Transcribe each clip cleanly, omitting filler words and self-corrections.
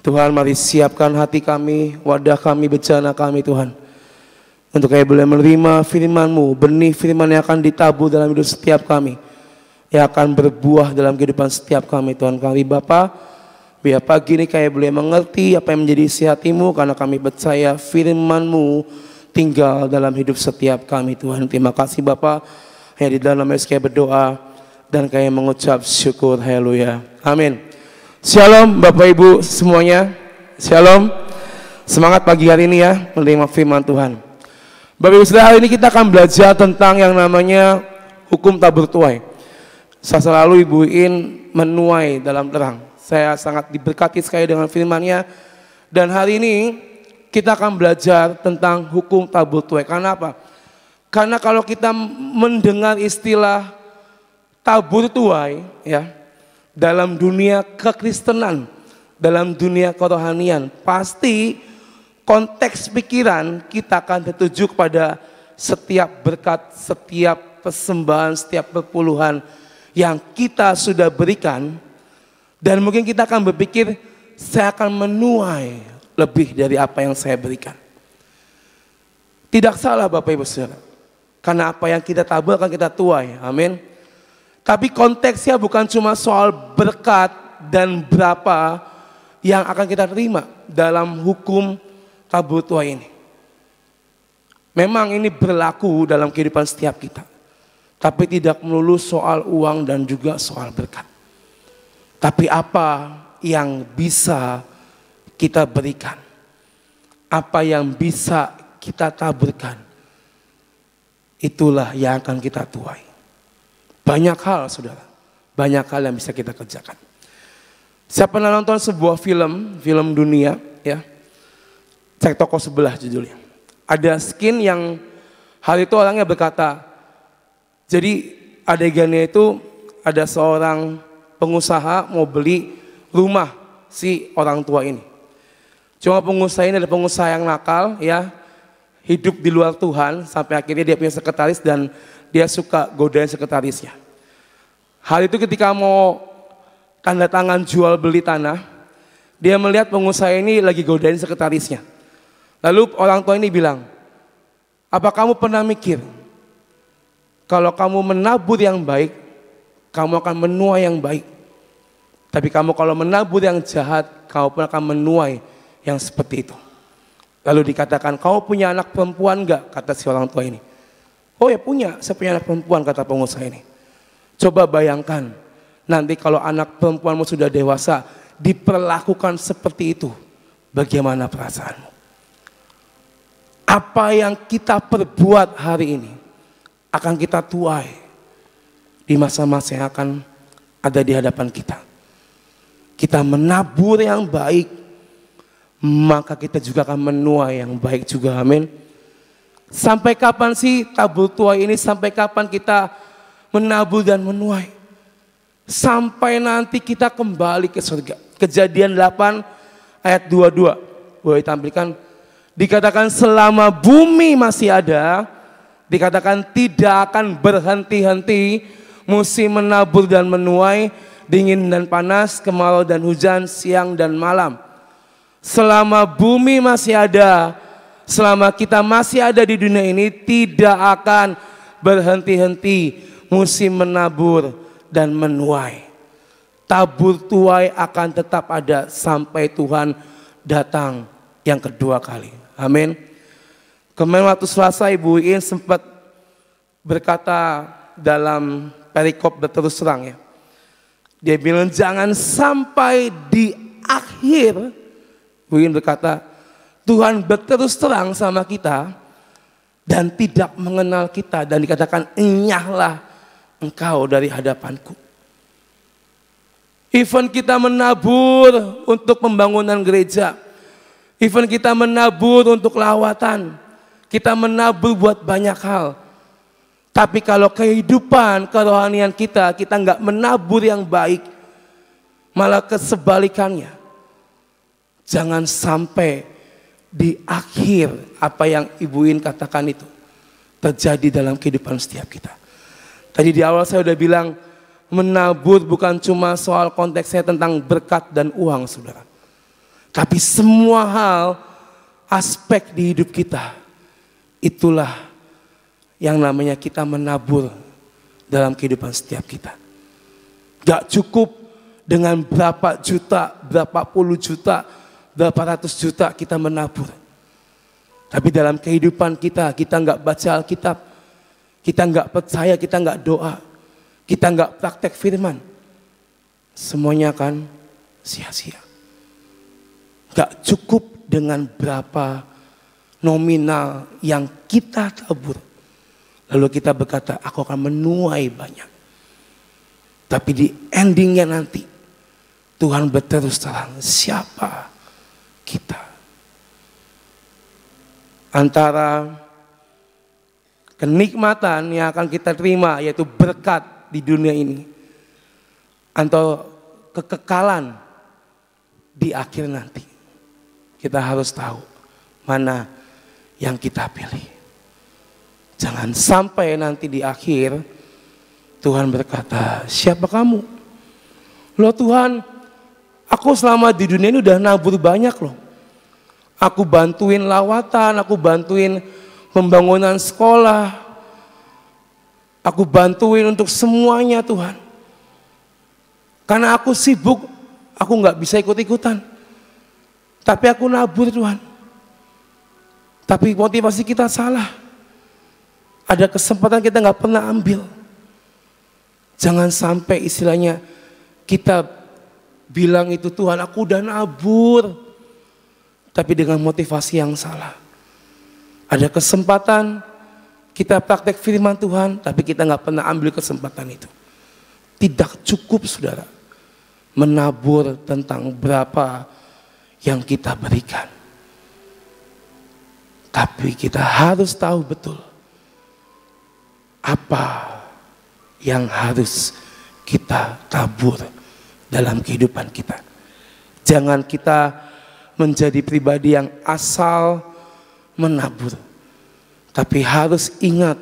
Tuhan, mari siapkan hati kami, wadah kami, bejana kami Tuhan, untuk kami boleh menerima firman-Mu, benih firman yang akan ditabur dalam hidup setiap kami, yang akan berbuah dalam kehidupan setiap kami Tuhan. Kami Bapa, biar pagi ini kami boleh mengerti apa yang menjadi isi hati-Mu, karena kami percaya firman-Mu tinggal dalam hidup setiap kami Tuhan. Terima kasih Bapa, yang di dalam nama Yesus kami berdoa dan kami mengucap syukur. Haleluya. Amin. Shalom Bapak Ibu semuanya. Shalom. Semangat pagi hari ini ya menerima firman Tuhan. Bapak Ibu Saudara, hari ini kita akan belajar tentang yang namanya hukum tabur tuai. Saya selalu ibuin menuai dalam terang. Saya sangat diberkati sekali dengan firman-Nya. Dan hari ini kita akan belajar tentang hukum tabur tuai. Karena apa? Karena kalau kita mendengar istilah tabur tuai ya, dalam dunia kekristenan, dalam dunia kerohanian, pasti konteks pikiran kita akan tertuju kepada setiap berkat, setiap persembahan, setiap perpuluhan yang kita sudah berikan. Dan mungkin kita akan berpikir, saya akan menuai lebih dari apa yang saya berikan. Tidak salah Bapak Ibu Saudara, karena apa yang kita tabur akan kita tuai. Amin. Tapi konteksnya bukan cuma soal berkat dan berapa yang akan kita terima dalam hukum tabur tuai ini. Memang ini berlaku dalam kehidupan setiap kita. Tapi tidak melulu soal uang dan juga soal berkat. Tapi apa yang bisa kita berikan, apa yang bisa kita taburkan, itulah yang akan kita tuai. Banyak hal saudara, banyak hal yang bisa kita kerjakan. Saya pernah nonton sebuah film dunia ya, Cek Toko Sebelah judulnya. Ada skin yang hal itu orangnya berkata, jadi adegannya itu ada seorang pengusaha mau beli rumah si orang tua ini. Cuma pengusaha ini adalah pengusaha yang nakal ya, hidup di luar Tuhan sampai akhirnya dia punya sekretaris dan dia suka godain sekretarisnya. Hal itu ketika mau tanda tangan jual beli tanah, dia melihat pengusaha ini lagi godain sekretarisnya. Lalu orang tua ini bilang, apa kamu pernah mikir, kalau kamu menabur yang baik, kamu akan menuai yang baik. Tapi kamu kalau menabur yang jahat, kamu pun akan menuai yang seperti itu. Lalu dikatakan, kamu punya anak perempuan enggak? Kata si orang tua ini. Oh ya punya, saya punya anak perempuan, kata pengusaha ini. Coba bayangkan, nanti kalau anak perempuanmu sudah dewasa, diperlakukan seperti itu, bagaimana perasaanmu? Apa yang kita perbuat hari ini, akan kita tuai di masa-masa yang akan ada di hadapan kita. Kita menabur yang baik, maka kita juga akan menuai yang baik juga, amin. Sampai kapan sih tabur tuai ini? Sampai kapan kita menabur dan menuai? Sampai nanti kita kembali ke surga. Kejadian 8 ayat 22. Boleh ditampilkan. Dikatakan selama bumi masih ada, dikatakan tidak akan berhenti-henti musim menabur dan menuai, dingin dan panas, kemarau dan hujan, siang dan malam. Selama bumi masih ada, selama kita masih ada di dunia ini, tidak akan berhenti-henti musim menabur dan menuai. Tabur tuai akan tetap ada sampai Tuhan datang yang kedua kali. Amin. Kemarin waktu Selasa Ibu In sempat berkata dalam perikop berterus terang ya. Dia bilang jangan sampai di akhir, Ibu In berkata, Tuhan berterus terang sama kita dan tidak mengenal kita dan dikatakan enyahlah engkau dari hadapanku. Even kita menabur untuk pembangunan gereja, even kita menabur untuk lawatan, kita menabur buat banyak hal. Tapi kalau kehidupan kerohanian kita nggak menabur yang baik, malah kesebalikannya. Jangan sampai di akhir apa yang Ibu In katakan itu terjadi dalam kehidupan setiap kita. Tadi di awal saya udah bilang, menabur bukan cuma soal konteksnya tentang berkat dan uang, saudara. Tapi semua hal, aspek di hidup kita, itulah yang namanya kita menabur dalam kehidupan setiap kita. Gak cukup dengan berapa juta, berapa puluh juta, berapa ratus juta kita menabur. Tapi dalam kehidupan kita gak baca Alkitab, kita gak percaya, kita gak doa, kita gak praktek firman, semuanya akan sia-sia. Gak cukup dengan berapa nominal yang kita tabur, lalu kita berkata, aku akan menuai banyak. Tapi di endingnya nanti, Tuhan berterus terang, siapa kita? Antara kenikmatan yang akan kita terima, yaitu berkat di dunia ini, atau kekekalan di akhir nanti, kita harus tahu mana yang kita pilih. Jangan sampai nanti di akhir Tuhan berkata, siapa kamu? Loh Tuhan, aku selama di dunia ini udah nabur banyak loh. Aku bantuin lawatan, aku bantuin pembangunan sekolah, aku bantuin untuk semuanya Tuhan. Karena aku sibuk, aku gak bisa ikut-ikutan. Tapi aku nabur Tuhan. Tapi motivasi kita salah. Ada kesempatan kita gak pernah ambil. Jangan sampai istilahnya kita bilang itu, Tuhan aku udah nabur, tapi dengan motivasi yang salah. Ada kesempatan kita praktek firman Tuhan, tapi kita gak pernah ambil kesempatan itu. Tidak cukup saudara menabur tentang berapa yang kita berikan. Tapi kita harus tahu betul apa yang harus kita tabur dalam kehidupan kita. Jangan kita menjadi pribadi yang asal menabur. Tapi harus ingat,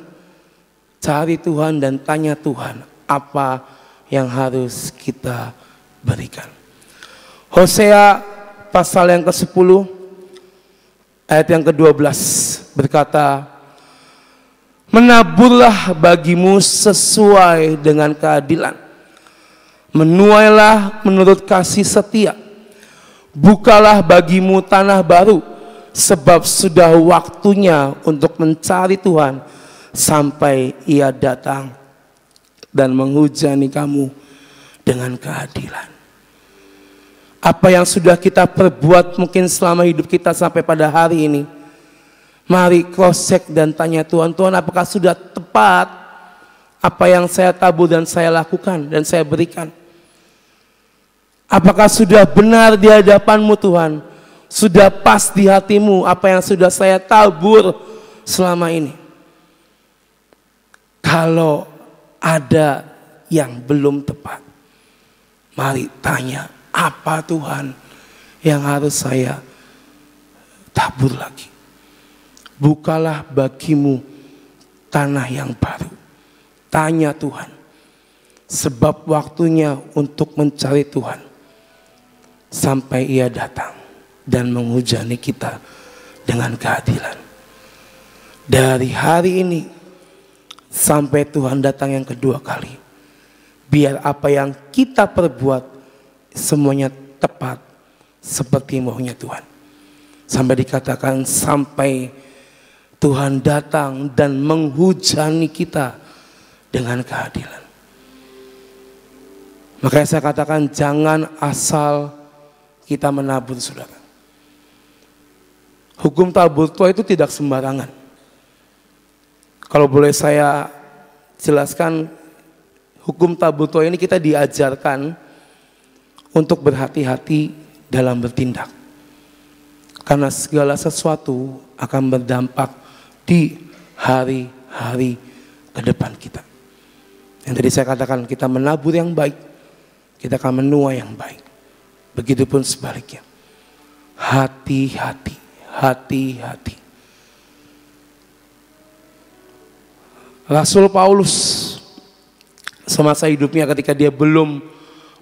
cari Tuhan dan tanya Tuhan apa yang harus kita berikan. Hosea pasal yang ke-10 ayat yang ke-12 berkata, menaburlah bagimu sesuai dengan keadilan, menuailah menurut kasih setia, bukalah bagimu tanah baru, sebab sudah waktunya untuk mencari Tuhan sampai Ia datang dan menghujani kamu dengan keadilan. Apa yang sudah kita perbuat mungkin selama hidup kita sampai pada hari ini, mari cross check dan tanya Tuhan, Tuhan apakah sudah tepat apa yang saya tabur dan saya lakukan dan saya berikan? Apakah sudah benar di hadapan-Mu Tuhan? Sudah pas di hati-Mu apa yang sudah saya tabur selama ini? Kalau ada yang belum tepat, mari tanya, apa Tuhan yang harus saya tabur lagi? Bukalah bagimu tanah yang baru. Tanya Tuhan, sebab waktunya untuk mencari Tuhan sampai Ia datang dan menghujani kita dengan keadilan. Dari hari ini sampai Tuhan datang yang kedua kali, biar apa yang kita perbuat semuanya tepat seperti maunya Tuhan. Sampai dikatakan sampai Tuhan datang dan menghujani kita dengan keadilan. Makanya saya katakan jangan asal kita menabur saudara. Hukum tabur tuai itu tidak sembarangan. Kalau boleh saya jelaskan, hukum tabur tuai ini kita diajarkan untuk berhati-hati dalam bertindak. Karena segala sesuatu akan berdampak di hari-hari ke depan kita. Yang tadi saya katakan, kita menabur yang baik, kita akan menuai yang baik. Begitupun sebaliknya. Hati-hati, hati-hati. Rasul Paulus semasa hidupnya ketika dia belum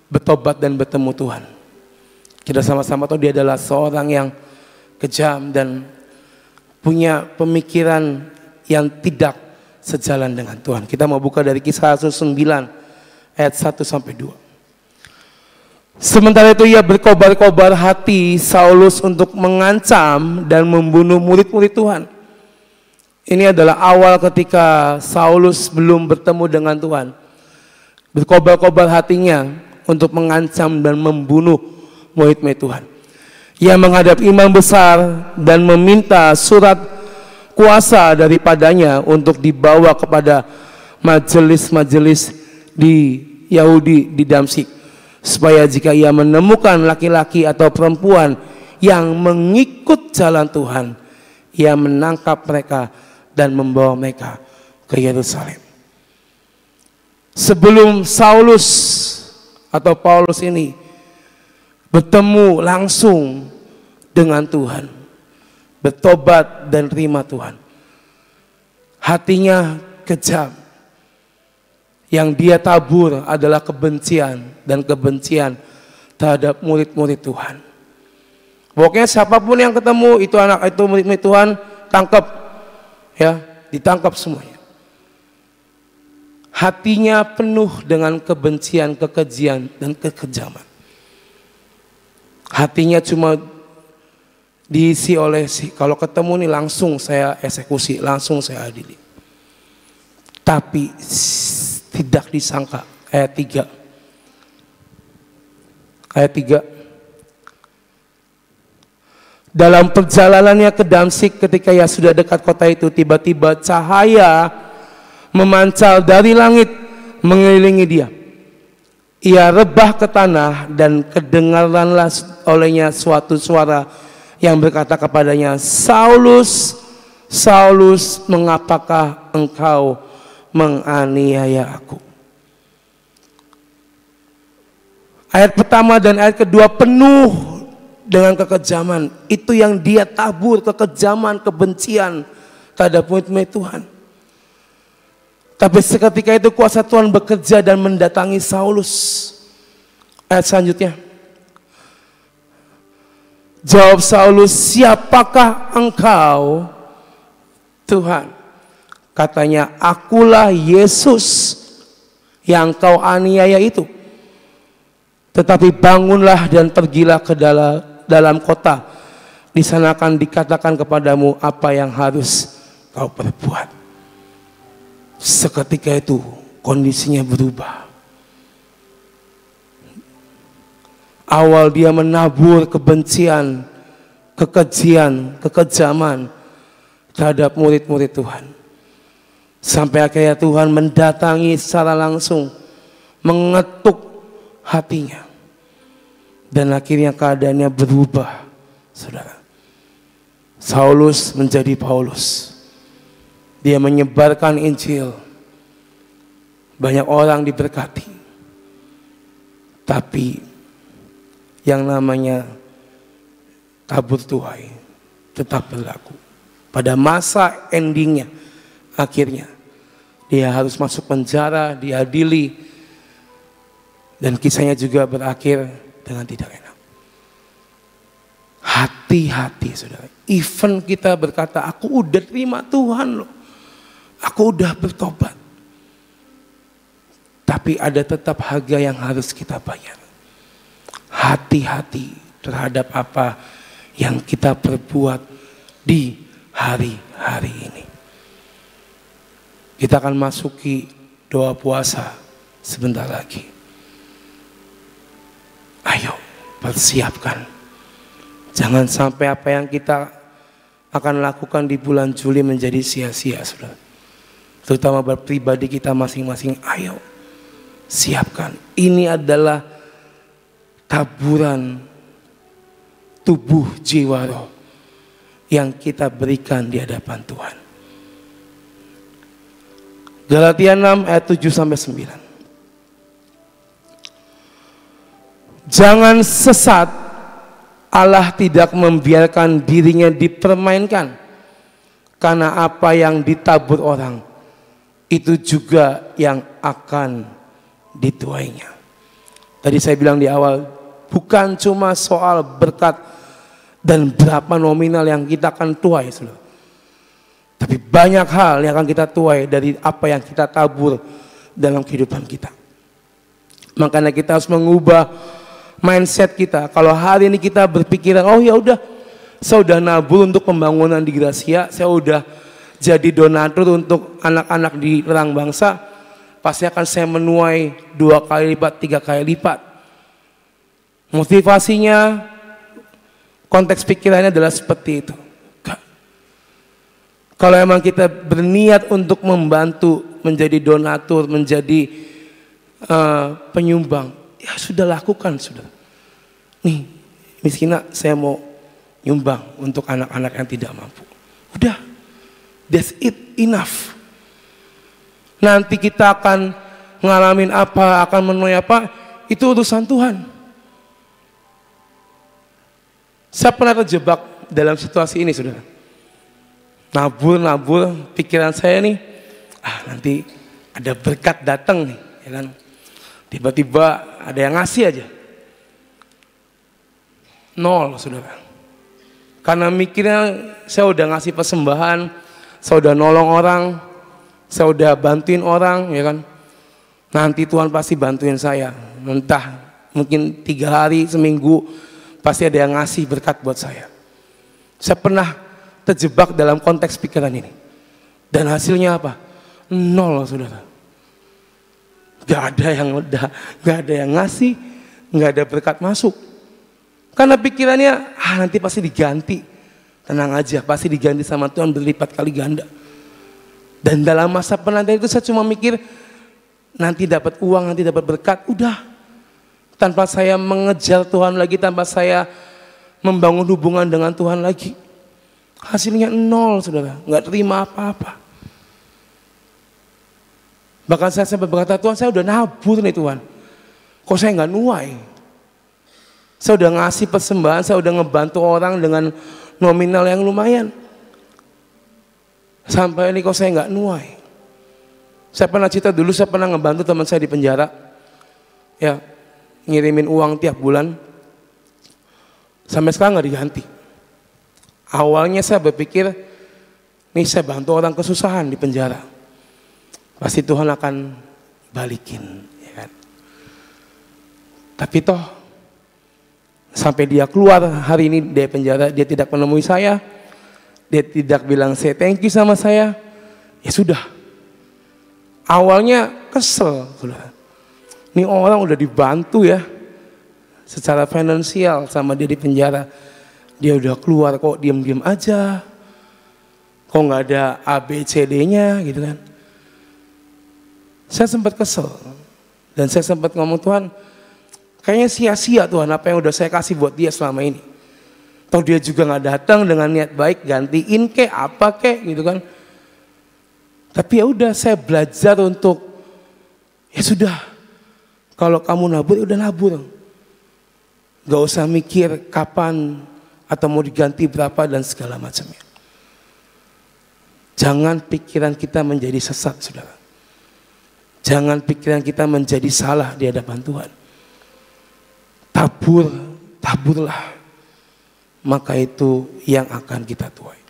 bertobat dan bertemu Tuhan, Kita sama-sama tahu dia adalah seorang yang kejam dan punya pemikiran yang tidak sejalan dengan Tuhan. Kita mau buka dari Kisah Rasul 9 ayat 1 sampai 2. Sementara itu ia berkobar-kobar hati Saulus untuk mengancam dan membunuh murid-murid Tuhan. Ini adalah awal ketika Saulus belum bertemu dengan Tuhan. Berkobar-kobar hatinya untuk mengancam dan membunuh murid-murid Tuhan. Ia menghadap imam besar dan meminta surat kuasa daripadanya untuk dibawa kepada majelis-majelis di Yahudi di Damsyik, supaya jika ia menemukan laki-laki atau perempuan yang mengikut jalan Tuhan, ia menangkap mereka dan membawa mereka ke Yerusalem. Sebelum Saulus atau Paulus ini bertemu langsung dengan Tuhan, bertobat dan terima Tuhan, hatinya kejam. Yang dia tabur adalah kebencian dan kebencian terhadap murid-murid Tuhan. Pokoknya siapapun yang ketemu itu anak itu murid-murid Tuhan, tangkap, ya, ditangkap semuanya. Hatinya penuh dengan kebencian, kekejian dan kekejaman. Hatinya cuma diisi oleh kalau ketemu nih langsung saya eksekusi, langsung saya adili. Tapi tidak disangka, ayat 3. Ayat 3. Dalam perjalanannya ke Damsyik, ketika ia sudah dekat kota itu, tiba-tiba cahaya memancar dari langit mengelilingi dia. Ia rebah ke tanah dan kedengaranlah olehnya suatu suara yang berkata kepadanya, Saulus, Saulus, mengapakah engkau menganiaya aku? Ayat pertama dan ayat kedua penuh dengan kekejaman. Itu yang dia tabur, kekejaman, kebencian terhadap murid-murid Tuhan. Tapi seketika itu kuasa Tuhan bekerja dan mendatangi Saulus. Ayat selanjutnya. Jawab Saulus, siapakah engkau, Tuhan? Katanya, akulah Yesus yang kau aniaya itu. Tetapi bangunlah dan pergilah ke dalam kota. Di sana akan dikatakan kepadamu apa yang harus kau perbuat. Seketika itu kondisinya berubah. Awal dia menabur kebencian, kekejian, kekejaman terhadap murid-murid Tuhan. Sampai akhirnya Tuhan mendatangi secara langsung, mengetuk hatinya. Dan akhirnya keadaannya berubah, saudara. Saulus menjadi Paulus. Dia menyebarkan Injil. Banyak orang diberkati. Tapi yang namanya tabur tuai tetap berlaku. Pada masa endingnya, akhirnya dia harus masuk penjara, diadili, dan kisahnya juga berakhir dengan tidak enak. Hati-hati, saudara. Even kita berkata, aku udah terima Tuhan loh, aku udah bertobat, tapi ada tetap harga yang harus kita bayar. Hati-hati terhadap apa yang kita perbuat di hari-hari ini. Kita akan masuki doa puasa sebentar lagi. Ayo persiapkan. Jangan sampai apa yang kita akan lakukan di bulan Juli menjadi sia-sia, saudara. Terutama buat pribadi kita masing-masing. Ayo siapkan. Ini adalah taburan tubuh jiwa roh yang kita berikan di hadapan Tuhan. Galatia 6 ayat 7 sampai 9. Jangan sesat, Allah tidak membiarkan dirinya dipermainkan. Karena apa yang ditabur orang, itu juga yang akan dituainya. Tadi saya bilang di awal, bukan cuma soal berkat dan berapa nominal yang kita akan tuai, saudara. Tapi banyak hal yang akan kita tuai dari apa yang kita tabur dalam kehidupan kita. Makanya kita harus mengubah mindset kita. Kalau hari ini kita berpikiran, oh ya udah, saya udah nabur untuk pembangunan di Gracia, saya udah jadi donatur untuk anak-anak di Lerang Bangsa, pasti akan saya menuai 2 kali lipat, 3 kali lipat. Motivasinya, konteks pikirannya adalah seperti itu. Kalau emang kita berniat untuk membantu, menjadi donatur, menjadi penyumbang, ya sudah lakukan, sudah. Nih, miskina saya mau nyumbang untuk anak-anak yang tidak mampu. Udah, that's it, enough. Nanti kita akan ngalamin apa, akan menuai apa, itu urusan Tuhan. Saya pernah terjebak dalam situasi ini, saudara. Nabur, pikiran saya nih, nanti ada berkat datang nih, ya kan? Tiba-tiba ada yang ngasih aja. 0, saudara. Karena mikirnya saya udah ngasih persembahan, saya udah nolong orang, saya udah bantuin orang, ya kan? Nanti Tuhan pasti bantuin saya. Entah mungkin 3 hari, seminggu, pasti ada yang ngasih berkat buat saya. Saya pernah terjebak dalam konteks pikiran ini. Dan hasilnya apa? 0, saudara. Gak ada yang ngasih, gak ada berkat masuk. Karena pikirannya, nanti pasti diganti. Tenang aja, pasti diganti sama Tuhan berlipat kali ganda. Dan dalam masa penantian itu saya cuma mikir, nanti dapat uang, nanti dapat berkat, udah. Tanpa saya mengejar Tuhan lagi, tanpa saya membangun hubungan dengan Tuhan lagi. Hasilnya 0, saudara, gak terima apa-apa. Bahkan saya sempat berkata, Tuhan saya udah nabur nih Tuhan, kok saya nggak nuai? Saya udah ngasih persembahan, saya udah ngebantu orang dengan nominal yang lumayan. Sampai ini kok saya nggak nuai? Saya pernah cerita dulu, saya pernah ngebantu teman saya di penjara, ya ngirimin uang tiap bulan, sampai sekarang nggak diganti. Awalnya saya berpikir, nih saya bantu orang kesusahan di penjara, pasti Tuhan akan balikin, ya kan? Tapi toh sampai dia keluar hari ini dari penjara, dia tidak menemui saya, dia tidak bilang saya thank you sama saya. Ya sudah. Awalnya kesel, saudara. Ini orang udah dibantu ya secara finansial sama dia di penjara, dia udah keluar kok diam-diam aja, kok nggak ada ABCD-nya gitu kan. Saya sempat kesel dan saya sempat ngomong, Tuhan kayaknya sia-sia Tuhan apa yang udah saya kasih buat dia selama ini. Toh dia juga nggak datang dengan niat baik, gantiin kek apa kek gitu kan. Tapi ya udah, saya belajar untuk ya sudah, kalau kamu nabur ya udah nabur, nggak usah mikir kapan atau mau diganti berapa dan segala macamnya. Jangan pikiran kita menjadi sesat, saudara. Jangan pikiran kita menjadi salah di hadapan Tuhan. Taburlah, maka itu yang akan kita tuai.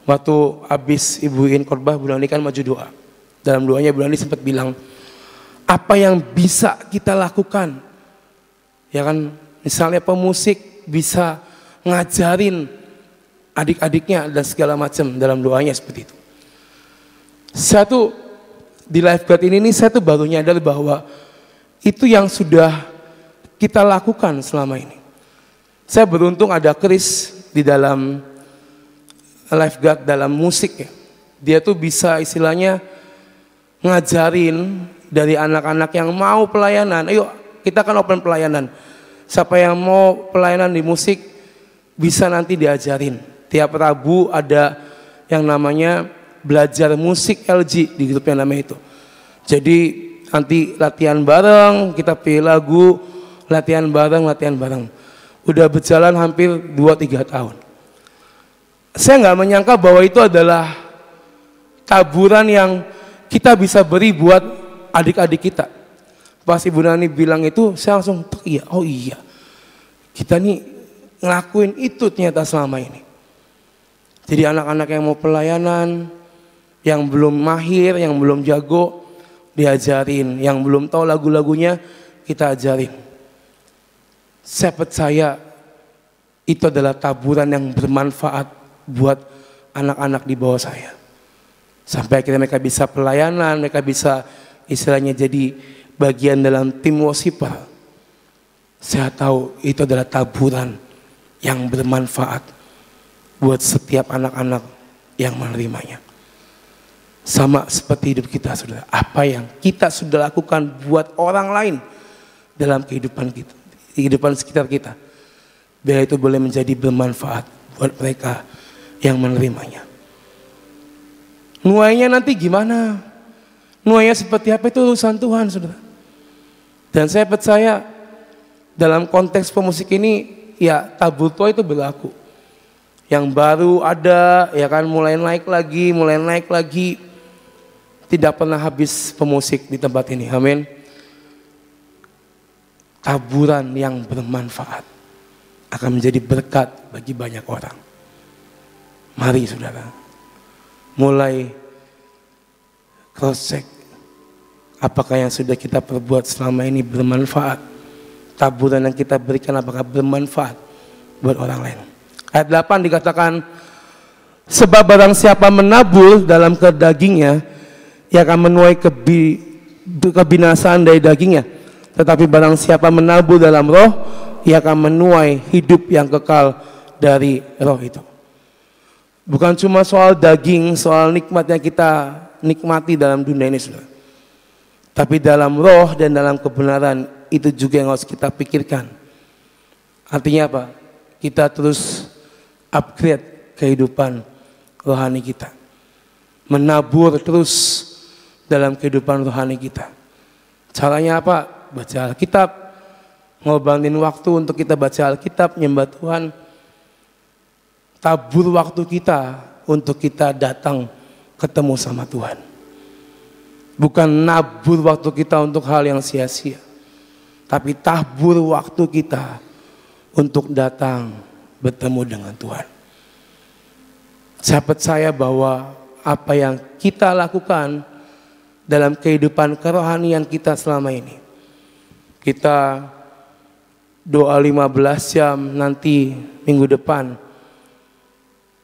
Waktu habis Ibu In khotbah, Bu Nani kan maju doa. Dalam doanya Bu Nani sempat bilang, apa yang bisa kita lakukan? Ya kan, misalnya pemusik bisa ngajarin adik-adiknya dan segala macam, dalam doanya seperti itu. Saya tuh di Lifeguard ini saya tuh baru nyadar bahwa itu yang sudah kita lakukan selama ini. Saya beruntung ada Chris di dalam Lifeguard, dalam musik ya. Dia tuh bisa istilahnya ngajarin dari anak-anak yang mau pelayanan. Ayo kita kan open pelayanan. Siapa yang mau pelayanan di musik bisa nanti diajarin. Tiap Rabu ada yang namanya belajar musik LG di grup yang namanya itu. Jadi nanti latihan bareng, kita pilih lagu, latihan bareng. Udah berjalan hampir 2-3 tahun. Saya nggak menyangka bahwa itu adalah taburan yang kita bisa beri buat adik-adik kita. Pas Ibu Nani bilang itu, saya langsung iya, oh iya. Kita nih ngelakuin itu ternyata selama ini. Jadi anak-anak yang mau pelayanan, yang belum mahir, yang belum jago, diajarin. Yang belum tahu lagu-lagunya, kita ajarin. Saya percaya itu adalah taburan yang bermanfaat buat anak-anak di bawah saya. Sampai akhirnya mereka bisa pelayanan, mereka bisa istilahnya jadi bagian dalam tim worshiper. Saya tahu itu adalah taburan yang bermanfaat buat setiap anak-anak yang menerimanya. Sama seperti hidup kita, saudara. Apa yang kita sudah lakukan buat orang lain dalam kehidupan kita, kehidupan sekitar kita, biar itu boleh menjadi bermanfaat buat mereka yang menerimanya. Nuainya nanti gimana? Nuainya seperti apa itu urusan Tuhan, saudara. Dan saya percaya dalam konteks pemusik ini, ya tabur tua itu berlaku. Yang baru ada, ya kan, mulai naik lagi. Tidak pernah habis pemusik di tempat ini, amin. Taburan yang bermanfaat akan menjadi berkat bagi banyak orang. Mari saudara, mulai cross check apakah yang sudah kita perbuat selama ini bermanfaat. Taburan yang kita berikan apakah bermanfaat buat orang lain. Ayat 8 dikatakan, sebab barang siapa menabur dalam dagingnya, ia akan menuai kebinasaan dari dagingnya. Tetapi barang siapa menabur dalam roh, ia akan menuai hidup yang kekal dari roh itu. Bukan cuma soal daging, soal nikmat yang kita nikmati dalam dunia ini, saudara. Tapi dalam roh dan dalam kebenaran itu juga yang harus kita pikirkan. Artinya apa? Kita terus upgrade kehidupan rohani kita. Menabur terus dalam kehidupan rohani kita. Caranya apa? Baca Alkitab, ngorbanin waktu untuk kita baca Alkitab, nyembah Tuhan. Tabur waktu kita untuk kita datang ketemu sama Tuhan. Bukan nabur waktu kita untuk hal yang sia-sia, tapi tabur waktu kita untuk datang bertemu dengan Tuhan. Saya percaya bahwa apa yang kita lakukan dalam kehidupan kerohanian kita selama ini, kita doa 15 jam nanti minggu depan.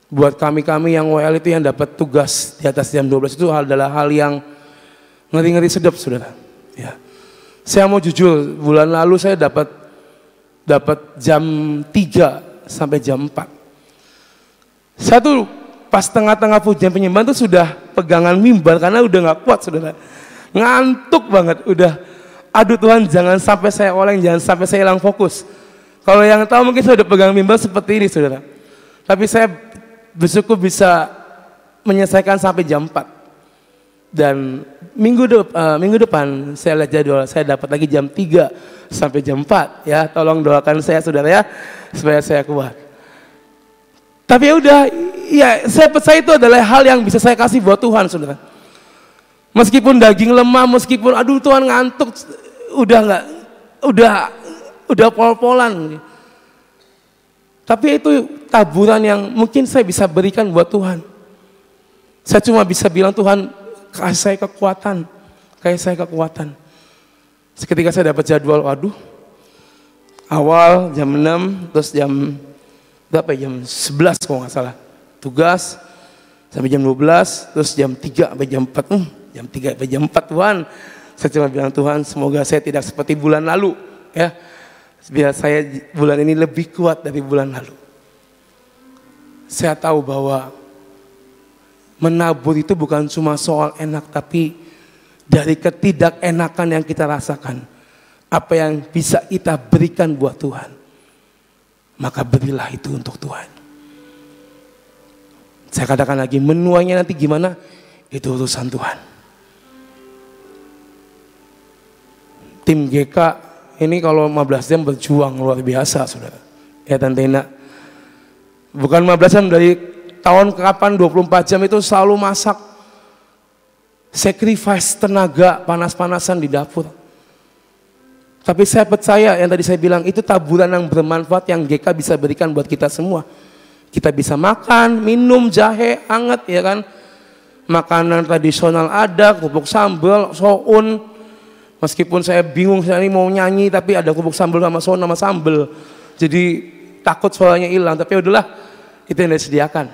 Buat kami-kami yang WL itu yang dapat tugas di atas jam 12 itu adalah hal yang ngeri-ngeri sedap, saudara. Ya. Saya mau jujur, bulan lalu saya dapat jam 3 sampai jam 4. Saya tuh pas tengah-tengah pujian penyembahan tuh sudah pegangan mimbar karena udah gak kuat, saudara. Ngantuk banget, udah. Aduh Tuhan, jangan sampai saya oleng, jangan sampai saya hilang fokus. Kalau yang tahu mungkin saya udah pegang mimbar seperti ini, saudara. Tapi saya bersyukur bisa menyelesaikan sampai jam 4. Dan minggu depan saya lihat jadwal, saya dapat lagi jam 3 sampai jam 4 ya. Tolong doakan saya, saudara ya, supaya saya kuat. Tapi ya udah, ya saya percaya itu adalah hal yang bisa saya kasih buat Tuhan, saudara. Meskipun daging lemah, meskipun aduh Tuhan ngantuk, udah pol-polan. Tapi itu taburan yang mungkin saya bisa berikan buat Tuhan. Saya cuma bisa bilang, Tuhan kasih saya kekuatan. Seketika saya dapat jadwal, waduh, awal jam 6, terus jam berapa ya, jam 11 kalau nggak salah, tugas sampai jam 12, terus jam 3 sampai jam 4, jam 3 sampai jam 4, Tuhan. Saya cuma bilang, Tuhan semoga saya tidak seperti bulan lalu, ya, biar saya bulan ini lebih kuat dari bulan lalu. Saya tahu bahwa menabur itu bukan cuma soal enak, tapi dari ketidakenakan yang kita rasakan, apa yang bisa kita berikan buat Tuhan, maka berilah itu untuk Tuhan. Saya katakan lagi, menuainya nanti gimana, itu urusan Tuhan. Tim GK ini kalau 15 jam berjuang luar biasa, saudara. Ya Tante Ina, bukan 15 jam, dari tahun ke kapan 24 jam itu selalu masak, sacrifice tenaga, panas-panasan di dapur. Tapi saya percaya yang tadi saya bilang itu taburan yang bermanfaat yang GK bisa berikan buat kita semua. Kita bisa makan, minum jahe hangat ya kan. Makanan tradisional ada, kerupuk sambal, soun. Meskipun saya bingung saya ini mau nyanyi tapi ada kerupuk sambal sama soun sama sambal. Jadi takut suaranya hilang, tapi udahlah itu yang disediakan.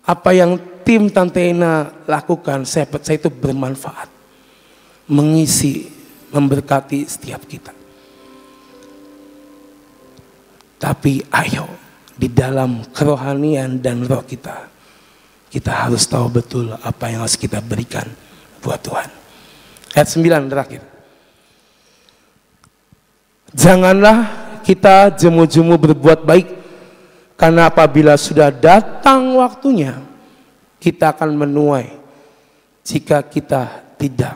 Apa yang tim Tante Ina lakukan, saya percaya itu bermanfaat. Mengisi, memberkati setiap kita. Tapi ayo, di dalam kerohanian dan roh kita, kita harus tahu betul apa yang harus kita berikan buat Tuhan. Ayat 9 terakhir. Janganlah kita jemu-jemu berbuat baik, karena apabila sudah datang waktunya, kita akan menuai jika kita tidak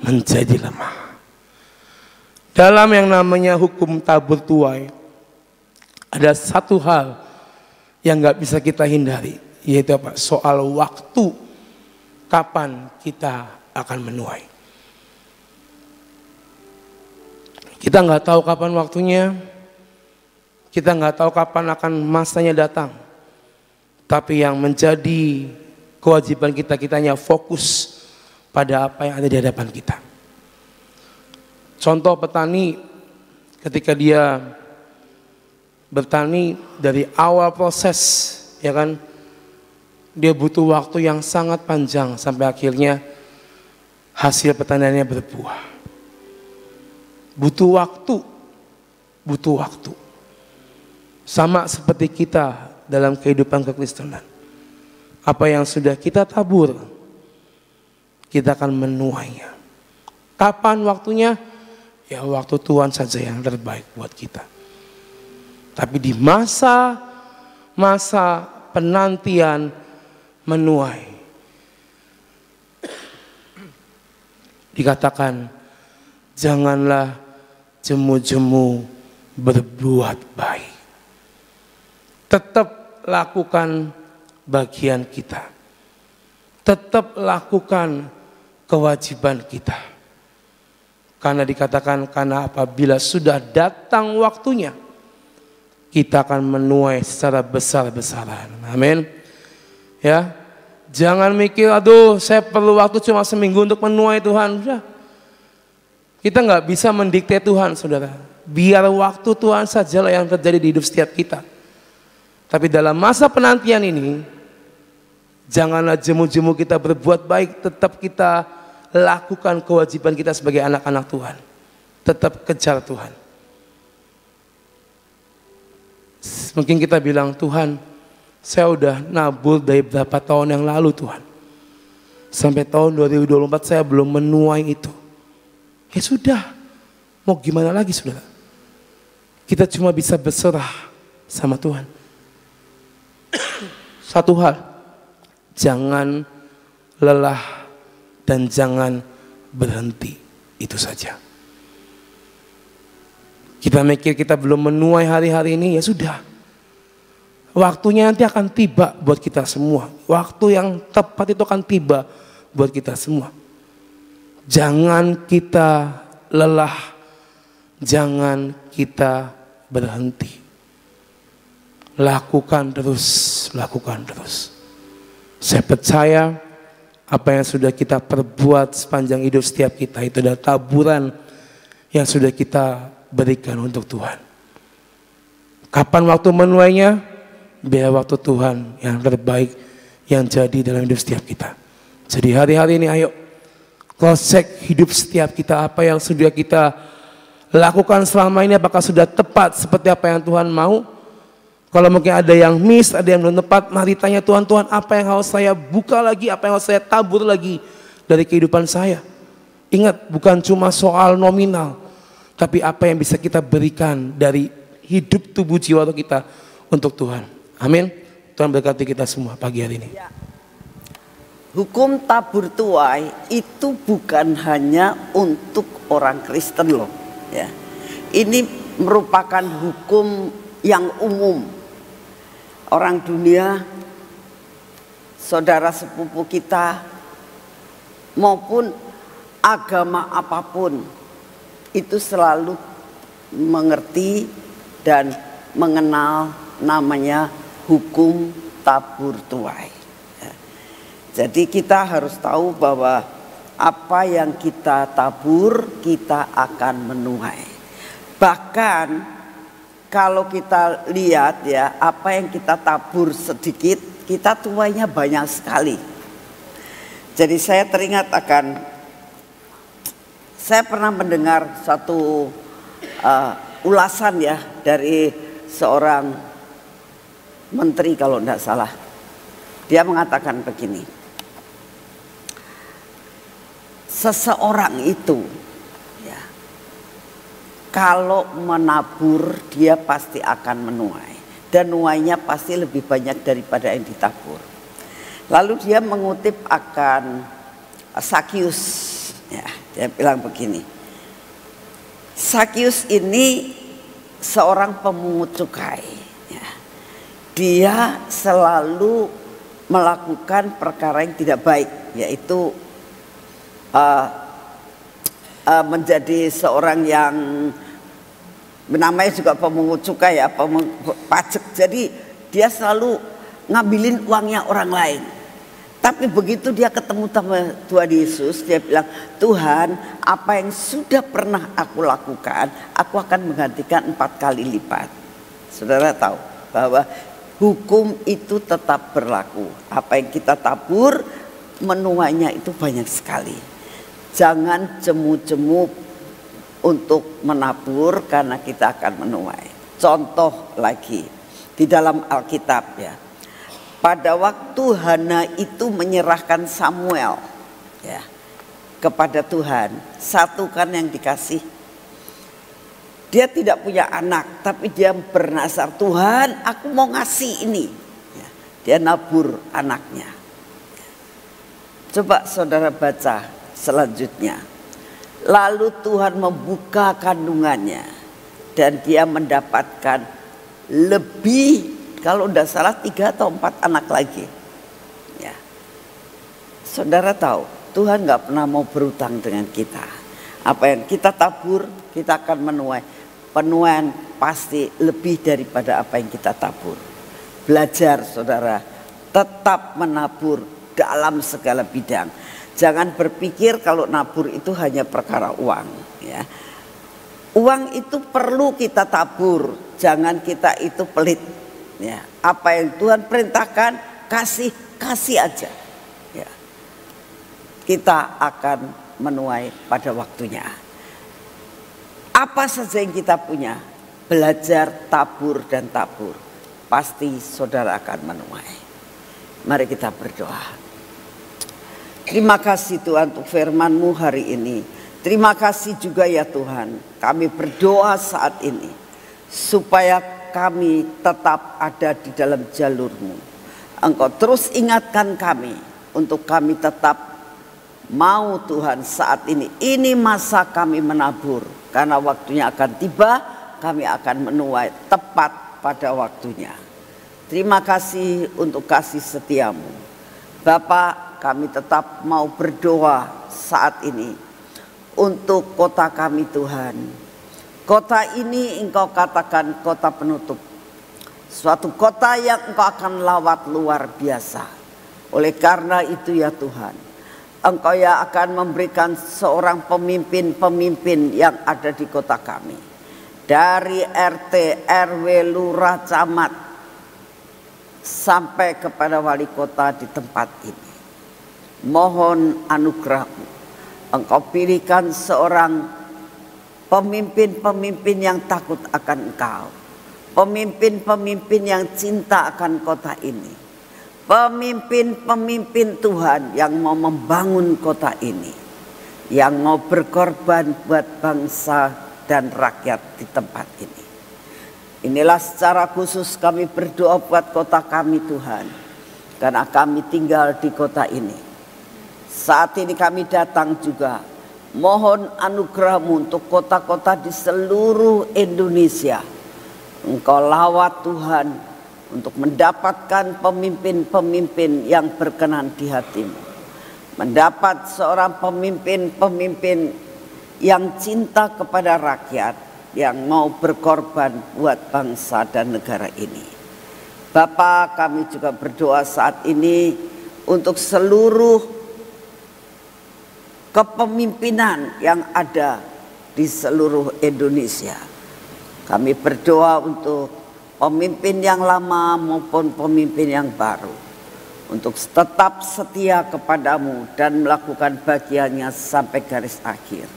menjadi lemah. Dalam yang namanya hukum tabur tuai, ada satu hal yang gak bisa kita hindari, yaitu apa? Soal waktu kapan kita akan menuai. Kita nggak tahu kapan waktunya, kita nggak tahu kapan akan masanya datang. Tapi yang menjadi kewajiban kita, kitanya fokus pada apa yang ada di hadapan kita. Contoh petani ketika dia bertani dari awal proses, ya kan, dia butuh waktu yang sangat panjang sampai akhirnya hasil pertaniannya berbuah. Butuh waktu. Sama seperti kita dalam kehidupan kekristenan. Apa yang sudah kita tabur, kita akan menuainya. Kapan waktunya? Ya waktu Tuhan saja yang terbaik buat kita. Tapi di masa penantian menuai, dikatakan janganlah jemu-jemu berbuat baik. Tetap lakukan bagian kita. Tetap lakukan kewajiban kita. Karena dikatakan, karena apabila sudah datang waktunya, kita akan menuai secara besar-besaran. Amin. Ya, jangan mikir, aduh saya perlu waktu cuma seminggu untuk menuai Tuhan. Udah. Kita nggak bisa mendikte Tuhan, saudara. Biar waktu Tuhan sajalah yang terjadi di hidup setiap kita. Tapi dalam masa penantian ini, janganlah jemu-jemu kita berbuat baik. Tetap kita lakukan kewajiban kita sebagai anak-anak Tuhan. Tetap kejar Tuhan. Mungkin kita bilang, Tuhan, saya udah nabur dari berapa tahun yang lalu Tuhan. Sampai tahun 2024 saya belum menuai itu. Ya sudah, mau gimana lagi saudara? Kita cuma bisa berserah sama Tuhan. Satu hal, jangan lelah dan jangan berhenti, itu saja. Kita mikir kita belum menuai hari-hari ini, ya sudah. Waktunya nanti akan tiba buat kita semua. Waktu yang tepat itu akan tiba buat kita semua. Jangan kita lelah, jangan kita berhenti. Lakukan terus, lakukan terus. Saya percaya apa yang sudah kita perbuat sepanjang hidup setiap kita itu adalah taburan yang sudah kita berikan untuk Tuhan. Kapan waktu menuainya? Biar waktu Tuhan yang terbaik yang jadi dalam hidup setiap kita. Jadi hari-hari ini ayo cross check hidup setiap kita, apa yang sudah kita lakukan selama ini, apakah sudah tepat seperti apa yang Tuhan mau. Kalau mungkin ada yang miss, ada yang belum tepat, mari tanya Tuhan, Tuhan apa yang harus saya buka lagi, apa yang harus saya tabur lagi dari kehidupan saya. Ingat, bukan cuma soal nominal, tapi apa yang bisa kita berikan dari hidup tubuh jiwa kita untuk Tuhan. Amin. Tuhan berkati kita semua pagi hari ini. Hukum tabur tuai itu bukan hanya untuk orang Kristen loh, ya. Ini merupakan hukum yang umum. Orang dunia, saudara sepupu kita, maupun agama apapun, itu selalu mengerti dan mengenal namanya hukum tabur tuai. Jadi kita harus tahu bahwa apa yang kita tabur kita akan menuai. Bahkan kalau kita lihat ya, apa yang kita tabur sedikit kita tuainya banyak sekali. Jadi saya teringat saya pernah mendengar satu ulasan ya dari seorang menteri kalau tidak salah. Dia mengatakan begini, seseorang itu ya, kalau menabur dia pasti akan menuai, dan nuainya pasti lebih banyak daripada yang ditabur. Lalu dia mengutip akan Sakius ya, dia bilang begini, Sakius ini seorang pemungut cukai ya. Dia selalu melakukan perkara yang tidak baik, yaitu menjadi seorang yang namanya juga pemungut cukai ya, pajak. Jadi dia selalu ngambilin uangnya orang lain. Tapi begitu dia ketemu sama Tuhan Yesus, dia bilang, Tuhan, apa yang sudah pernah aku lakukan, aku akan menggantikan 4 kali lipat. Saudara tahu bahwa hukum itu tetap berlaku. Apa yang kita tabur, menuainya itu banyak sekali. Jangan jemu-jemu untuk menabur karena kita akan menuai. Contoh lagi di dalam Alkitab ya. Pada waktu Hana itu menyerahkan Samuel ya kepada Tuhan, satu kan yang dikasih. Dia tidak punya anak, tapi dia bernazar, Tuhan, aku mau ngasih ini. Ya, dia nabur anaknya. Coba saudara baca selanjutnya. Lalu Tuhan membuka kandungannya dan dia mendapatkan lebih, kalau tidak salah 3 atau 4 anak lagi. Ya. Saudara tahu, Tuhan nggak pernah mau berutang dengan kita. Apa yang kita tabur, kita akan menuai. Penuaian pasti lebih daripada apa yang kita tabur. Belajar saudara, tetap menabur dalam segala bidang. Jangan berpikir kalau nabur itu hanya perkara uang. Ya. Uang itu perlu kita tabur, jangan kita itu pelit. Ya, apa yang Tuhan perintahkan kasih aja. Ya. Kita akan menuai pada waktunya. Apa saja yang kita punya, belajar tabur dan tabur, pasti saudara akan menuai. Mari kita berdoa. Terima kasih Tuhan untuk firman-Mu hari ini. Terima kasih juga ya Tuhan, kami berdoa saat ini supaya kami tetap ada di dalam jalur-Mu. Engkau terus ingatkan kami untuk kami tetap mau Tuhan saat ini. Ini masa kami menabur, karena waktunya akan tiba, kami akan menuai tepat pada waktunya. Terima kasih untuk kasih setia-Mu. Bapak, kami tetap mau berdoa saat ini untuk kota kami Tuhan. Kota ini Engkau katakan kota penutup. Suatu kota yang Engkau akan lawat luar biasa. Oleh karena itu ya Tuhan, Engkau yang akan memberikan seorang pemimpin-pemimpin yang ada di kota kami. Dari RT, RW, lurah, camat, sampai kepada wali kota di tempat ini. Mohon anugerah-Mu. Engkau pilihkan seorang pemimpin-pemimpin yang takut akan Engkau. Pemimpin-pemimpin yang cinta akan kota ini. Pemimpin-pemimpin Tuhan yang mau membangun kota ini. Yang mau berkorban buat bangsa dan rakyat di tempat ini. Inilah secara khusus kami berdoa buat kota kami Tuhan. Karena kami tinggal di kota ini. Saat ini kami datang juga. Mohon anugerah-Mu untuk kota-kota di seluruh Indonesia. Engkau lawat Tuhan untuk mendapatkan pemimpin-pemimpin yang berkenan di hati-Mu. Mendapat seorang pemimpin-pemimpin yang cinta kepada rakyat, yang mau berkorban buat bangsa dan negara ini. Bapa, kami juga berdoa saat ini untuk seluruh kepemimpinan yang ada di seluruh Indonesia. Kami berdoa untuk pemimpin yang lama maupun pemimpin yang baru, untuk tetap setia kepadamu dan melakukan bagiannya sampai garis akhir.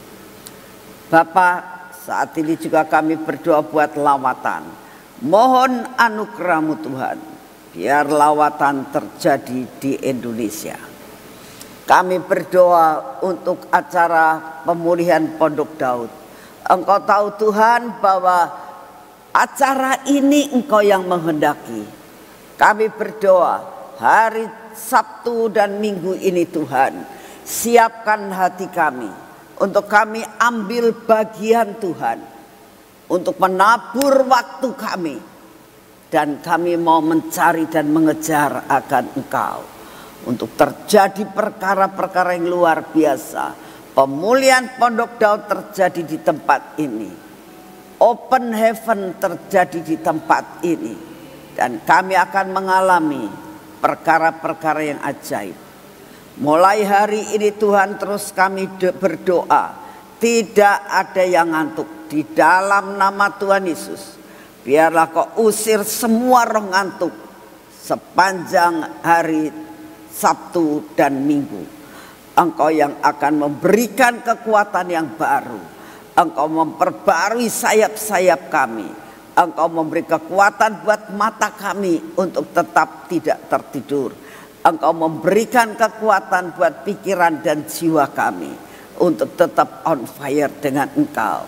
Bapak, saat ini juga kami berdoa buat lawatan. Mohon anugerah-Mu Tuhan, biar lawatan terjadi di Indonesia. Kami berdoa untuk acara pemulihan Pondok Daud. Engkau tahu Tuhan bahwa acara ini Engkau yang menghendaki. Kami berdoa hari Sabtu dan Minggu ini Tuhan, siapkan hati kami untuk kami ambil bagian Tuhan, untuk menabur waktu kami, dan kami mau mencari dan mengejar akan Engkau, untuk terjadi perkara-perkara yang luar biasa. Pemulihan Pondok Daud terjadi di tempat ini, open heaven terjadi di tempat ini, dan kami akan mengalami perkara-perkara yang ajaib. Mulai hari ini Tuhan, terus kami berdoa, tidak ada yang ngantuk di dalam nama Tuhan Yesus. Biarlah Kau usir semua roh ngantuk sepanjang hari Sabtu dan Minggu. Engkau yang akan memberikan kekuatan yang baru. Engkau memperbarui sayap-sayap kami. Engkau memberi kekuatan buat mata kami untuk tetap tidak tertidur. Engkau memberikan kekuatan buat pikiran dan jiwa kami untuk tetap on fire dengan Engkau.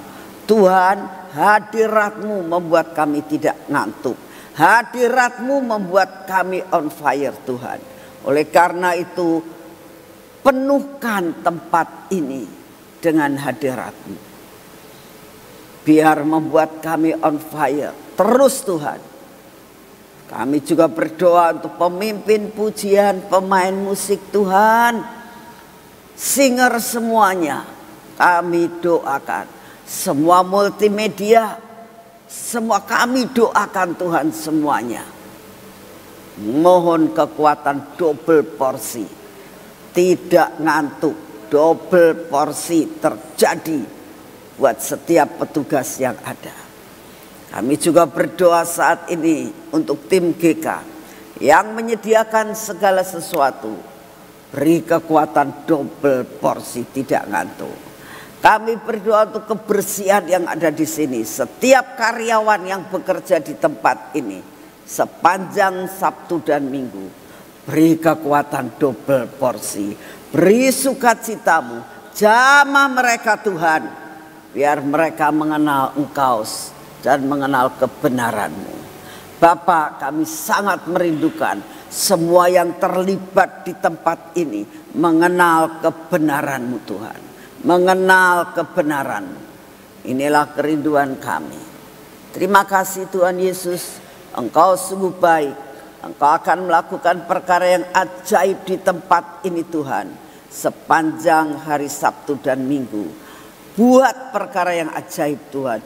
Tuhan, hadirat-Mu membuat kami tidak ngantuk. Hadirat-Mu membuat kami on fire Tuhan. Oleh karena itu, penuhkan tempat ini dengan hadirat-Mu. Biar membuat kami on fire terus Tuhan. Kami juga berdoa untuk pemimpin pujian, pemain musik Tuhan, singer semuanya. Kami doakan semua multimedia, semua kami doakan Tuhan semuanya. Mohon kekuatan double porsi, tidak ngantuk, double porsi terjadi buat setiap petugas yang ada. Kami juga berdoa saat ini untuk tim GK yang menyediakan segala sesuatu. Beri kekuatan double porsi, tidak ngantuk. Kami berdoa untuk kebersihan yang ada di sini. Setiap karyawan yang bekerja di tempat ini sepanjang Sabtu dan Minggu, beri kekuatan double porsi. Beri sukacitamu, jamah mereka Tuhan, biar mereka mengenal Engkau dan mengenal kebenaran-Mu. Bapa, kami sangat merindukan semua yang terlibat di tempat ini mengenal kebenaran-Mu Tuhan. Mengenal kebenaran-Mu. Inilah kerinduan kami. Terima kasih Tuhan Yesus, Engkau sungguh baik. Engkau akan melakukan perkara yang ajaib di tempat ini Tuhan. Sepanjang hari Sabtu dan Minggu. Buat perkara yang ajaib Tuhan.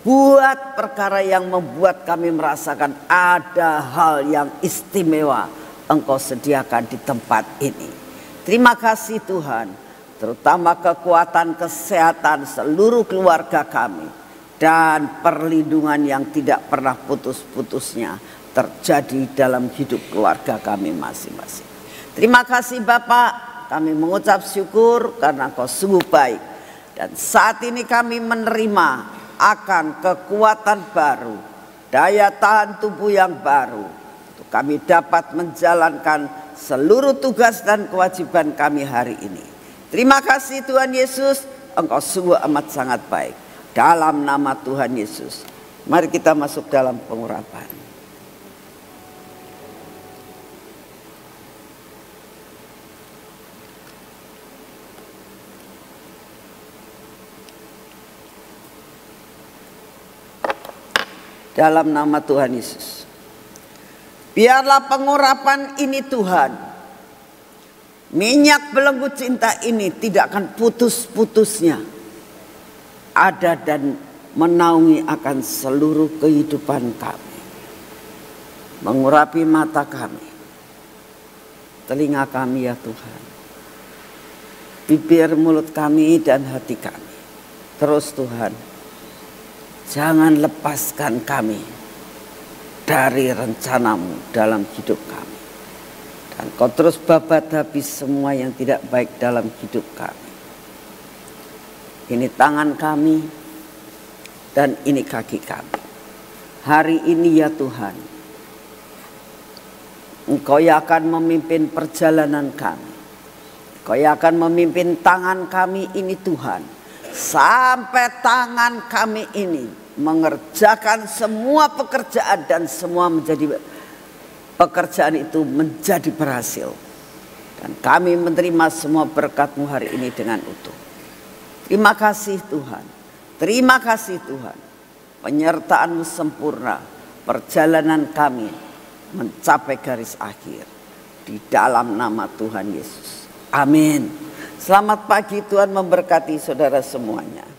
Buat perkara yang membuat kami merasakan ada hal yang istimewa Engkau sediakan di tempat ini. Terima kasih Tuhan, terutama kekuatan kesehatan seluruh keluarga kami dan perlindungan yang tidak pernah putus-putusnya terjadi dalam hidup keluarga kami masing-masing. Terima kasih Bapak, kami mengucap syukur karena Engkau sungguh baik. Dan saat ini kami menerima akan kekuatan baru, daya tahan tubuh yang baru, untuk kami dapat menjalankan seluruh tugas dan kewajiban kami hari ini. Terima kasih Tuhan Yesus, Engkau sungguh amat sangat baik. Dalam nama Tuhan Yesus, mari kita masuk dalam pengurapan. Dalam nama Tuhan Yesus, biarlah pengurapan ini Tuhan, minyak belenggu cinta ini tidak akan putus-putusnya ada dan menaungi akan seluruh kehidupan kami. Mengurapi mata kami, telinga kami ya Tuhan, bibir, mulut kami dan hati kami. Terus Tuhan, jangan lepaskan kami dari rencanamu dalam hidup kami. Dan kau terus babat habis semua yang tidak baik dalam hidup kami. Ini tangan kami dan ini kaki kami. Hari ini ya Tuhan, Engkau yang akan memimpin perjalanan kami. Engkau yang akan memimpin tangan kami ini Tuhan. Sampai tangan kami ini mengerjakan semua pekerjaan dan semua pekerjaan itu menjadi berhasil. Dan kami menerima semua berkat-Mu hari ini dengan utuh. Terima kasih Tuhan. Terima kasih Tuhan. Penyertaan-Mu sempurna. Perjalanan kami mencapai garis akhir di dalam nama Tuhan Yesus. Amin. Selamat pagi, Tuhan memberkati saudara semuanya.